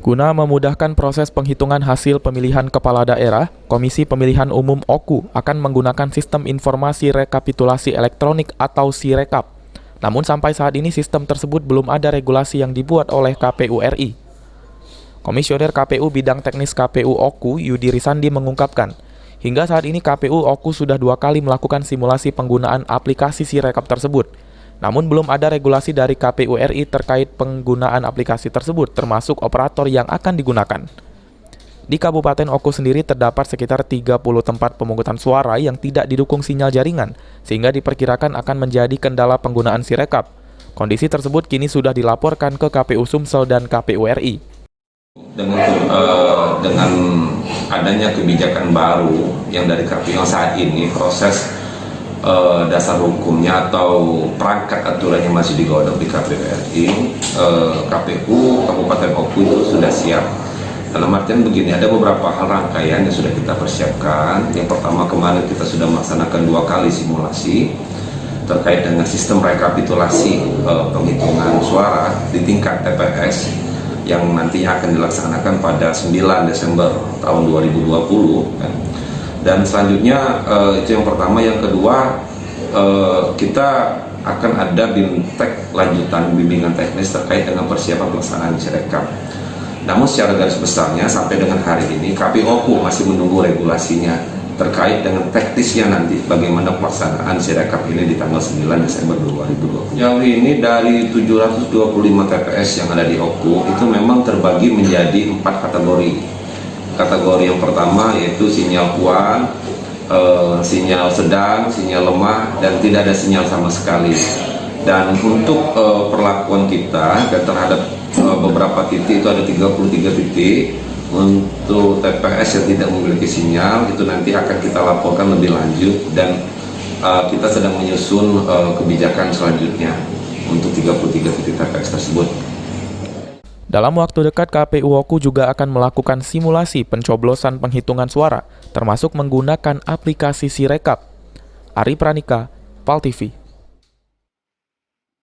Guna memudahkan proses penghitungan hasil pemilihan kepala daerah, Komisi Pemilihan Umum (OKU) akan menggunakan Sistem Informasi Rekapitulasi Elektronik atau Sirekap. Namun sampai saat ini sistem tersebut belum ada regulasi yang dibuat oleh KPU RI. Komisioner KPU Bidang Teknis KPU OKU Yudi Risandi mengungkapkan, hingga saat ini KPU OKU sudah 2 kali melakukan simulasi penggunaan aplikasi Sirekap tersebut. Namun belum ada regulasi dari KPU RI terkait penggunaan aplikasi tersebut, termasuk operator yang akan digunakan. Di Kabupaten OKU sendiri terdapat sekitar 30 tempat pemungutan suara yang tidak didukung sinyal jaringan, sehingga diperkirakan akan menjadi kendala penggunaan Sirekap. Kondisi tersebut kini sudah dilaporkan ke KPU Sumsel dan KPU RI. Dengan adanya kebijakan baru yang dari KPU saat ini, proses dasar hukumnya atau perangkat aturannya masih digodok di KPU RI, KPU Kabupaten OKU itu sudah siap. Dalam artian begini, ada beberapa hal rangkaian yang sudah kita persiapkan. Yang pertama, kemarin kita sudah melaksanakan 2 kali simulasi terkait dengan sistem rekapitulasi penghitungan suara di tingkat TPS yang nantinya akan dilaksanakan pada 9 Desember tahun 2020. Dan selanjutnya itu yang pertama. Yang kedua, kita akan ada BIMTEK lanjutan, bimbingan teknis terkait dengan persiapan pelaksanaan Sirekap. Namun secara garis besarnya sampai dengan hari ini KPU OKU masih menunggu regulasinya terkait dengan teknisnya nanti bagaimana pelaksanaan Sirekap ini di tanggal 9 Desember 2020. Yang ini dari 725 TPS yang ada di OKU itu memang terbagi menjadi 4 kategori. Kategori yang pertama yaitu sinyal kuat, sinyal sedang, sinyal lemah, dan tidak ada sinyal sama sekali. Dan untuk perlakuan kita terhadap beberapa titik itu ada 33 titik. Untuk TPS yang tidak memiliki sinyal itu nanti akan kita laporkan lebih lanjut, dan kita sedang menyusun kebijakan selanjutnya untuk 33 titik TPS tersebut. Dalam waktu dekat, KPU OKU juga akan melakukan simulasi pencoblosan penghitungan suara, termasuk menggunakan aplikasi Sirekap. Ari Pranika, PAL TV.